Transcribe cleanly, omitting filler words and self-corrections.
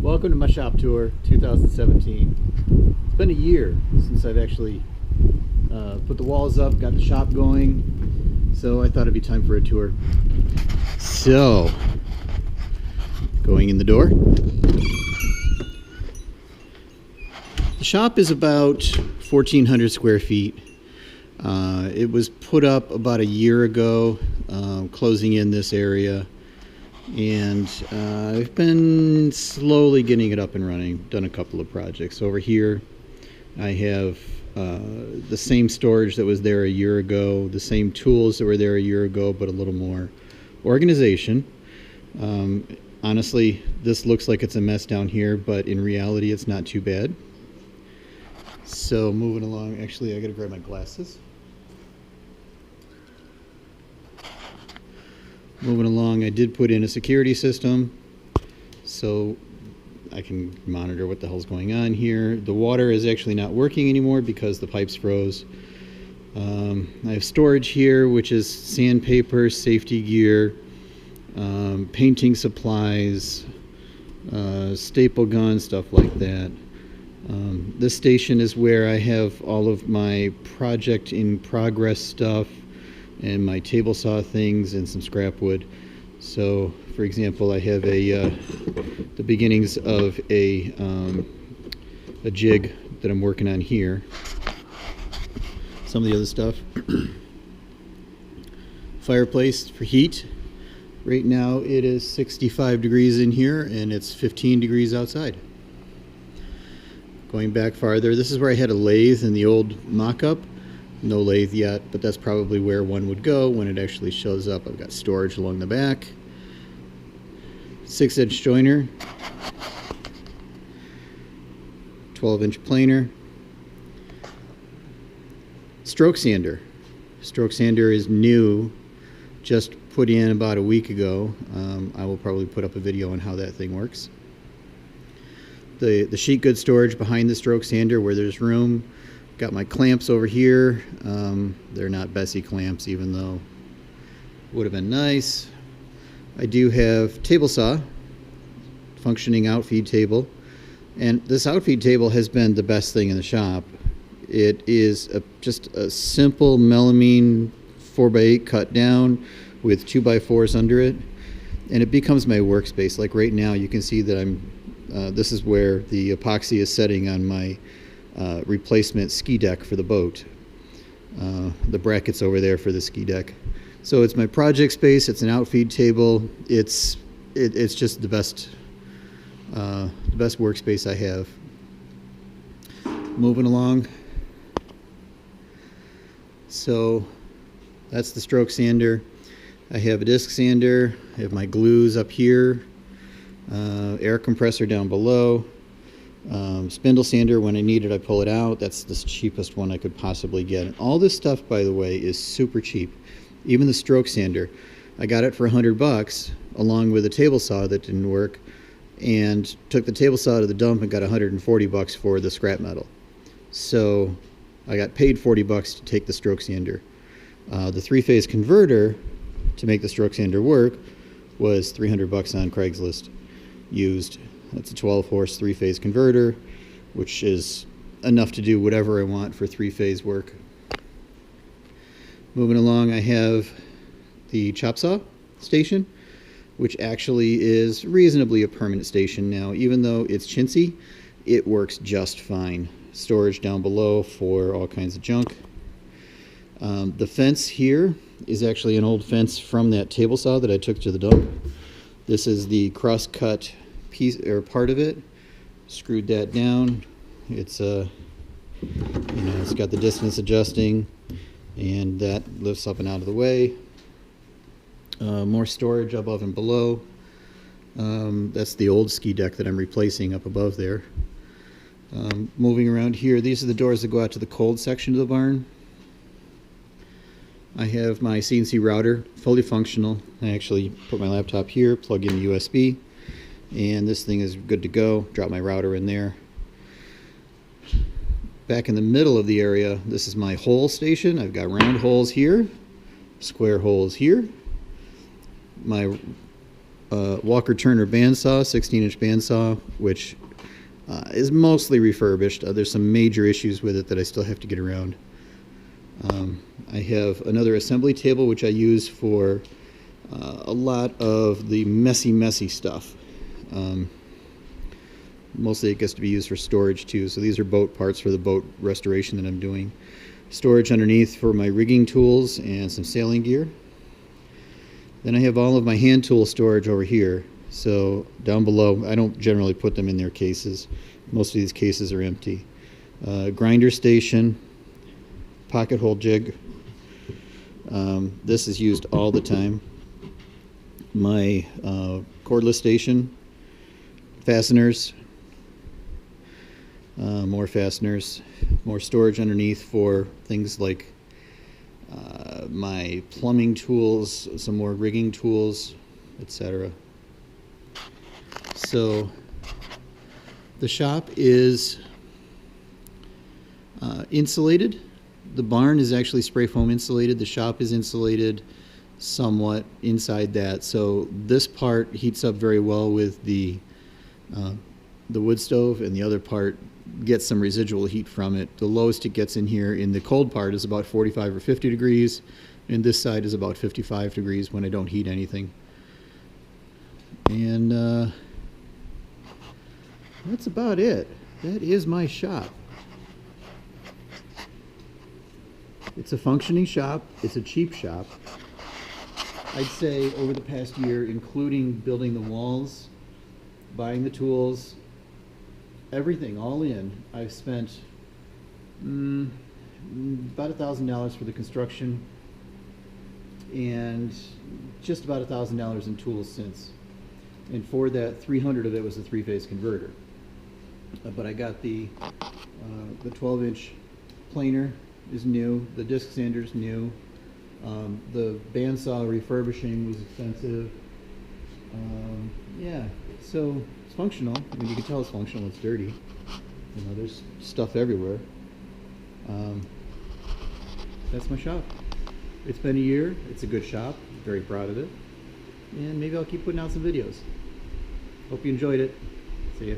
Welcome to my shop tour 2017. It's been a year since I've actually put the walls up, got the shop going, so I thought it'd be time for a tour. So, going in the door. The shop is about 1,400 square feet. It was put up about a year ago, closing in this area. And I've been slowly getting it up and running, done a couple of projects. Over here I have the same storage that was there a year ago, the same tools that were there a year ago, but a little more organization. Honestly, this looks like it's a mess down here, but in reality it's not too bad. So moving along, actually I gotta grab my glasses. Moving along, I did put in a security system so I can monitor what the hell's going on here. The water is actually not working anymore because the pipes froze. I have storage here, which is sandpaper, safety gear, painting supplies, staple gun, stuff like that. This station is where I have all of my project in progress stuff and my table saw things and some scrap wood. So, for example, I have the beginnings of a jig that I'm working on here. Some of the other stuff. Fireplace for heat. Right now it is 65 degrees in here and it's 15 degrees outside. Going back farther, this is where I had a lathe in the old mock-up. No lathe yet, but that's probably where one would go when it actually shows up. I've got storage along the back. 6-inch joiner. 12-inch planer. Stroke sander. Stroke sander is new, just put in about a week ago. I will probably put up a video on how that thing works. The sheet good storage behind the stroke sander where there's room. Got my clamps over here. They're not Bessie clamps, even though would have been nice. I do have table saw, functioning outfeed table, and this outfeed table has been the best thing in the shop. It is just a simple melamine 4x8 cut down with 2x4s under it, and it becomes my workspace. Like right now, you can see that this is where the epoxy is setting on my replacement ski deck for the boat. The brackets over there for the ski deck. So it's my project space. It's an outfeed table. It's just the best workspace I have. Moving along. So that's the stroke sander. I have a disc sander. I have my glues up here. Air compressor down below. Spindle sander, when I need it I pull it out. That's the cheapest one I could possibly get. And all this stuff, by the way, is super cheap. Even the stroke sander, I got it for $100 along with a table saw that didn't work, and took the table saw to the dump and got $140 for the scrap metal. So I got paid $40 to take the stroke sander. The three-phase converter to make the stroke sander work was $300 on Craigslist used. That's a 12-horse three-phase converter, which is enough to do whatever I want for three-phase work. Moving along, I have the chop saw station, which actually is reasonably a permanent station now. Even though it's chintzy, it works just fine. Storage down below for all kinds of junk. The fence here is actually an old fence from that table saw that I took to the dump. This is the cross-cut piece or part of it. Screwed that down. It's it's got the distance adjusting, and that lifts up and out of the way. More storage above and below. That's the old ski deck that I'm replacing up above there. Moving around here, these are the doors that go out to the cold section of the barn. I have my CNC router, fully functional. I actually put my laptop here, plug in USB, and this thing is good to go. Drop my router in there. Back in the middle of the area, this is my hole station. I've got round holes here, square holes here. My Walker Turner bandsaw, 16-inch bandsaw, which is mostly refurbished. There's some major issues with it that I still have to get around. I have another assembly table which I use for a lot of the messy stuff. Mostly it gets to be used for storage too. So these are boat parts for the boat restoration that I'm doing. Storage underneath for my rigging tools and some sailing gear. Then I have all of my hand tool storage over here. So down below, I don't generally put them in their cases. Most of these cases are empty. Grinder station, pocket hole jig. This is used all the time. My cordless station, fasteners, more fasteners, more storage underneath for things like my plumbing tools, some more rigging tools, etc. So the shop is insulated. The barn is actually spray foam insulated. The shop is insulated somewhat inside that. So this part heats up very well with the wood stove, and the other part gets some residual heat from it. The lowest it gets in here in the cold part is about 45 or 50 degrees, and this side is about 55 degrees when I don't heat anything. And that's about it. That is my shop. It's a functioning shop. It's a cheap shop. I'd say over the past year, including building the walls, buying the tools, everything all in, I've spent about $1,000 for the construction and just about $1,000 in tools since. And for that, 300 of it was a three-phase converter. But I got the 12-inch planer is new, the disc sander is new, the bandsaw refurbishing was expensive. Yeah, so it's functional. I mean, you can tell it's functional. It's dirty. You know, there's stuff everywhere. That's my shop. It's been a year. It's a good shop. Very proud of it. And maybe I'll keep putting out some videos. Hope you enjoyed it. See ya.